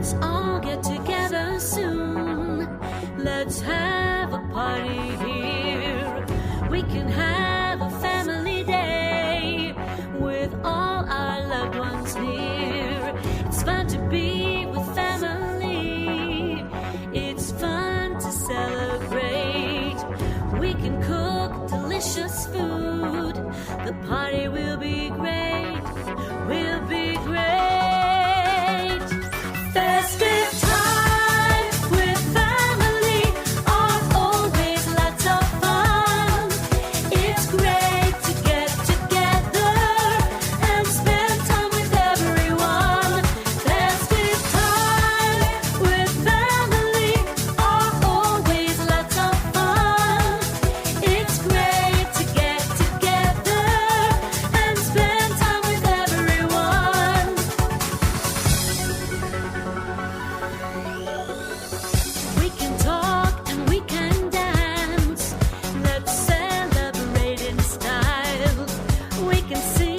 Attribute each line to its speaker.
Speaker 1: Let's all get together soon. Let's have a party here. We can have a family day with all our loved ones near. It's fun to be with family. It's fun to celebrate. We can cook delicious food. The party will be great. Will be great. Festive time with family are always lots of fun. It's great to get together and spend time with everyone. Festive time with family are always lots of fun. It's great to get together and spend time with everyone. We can talk and we can dance. Let's celebrate in style. We can sing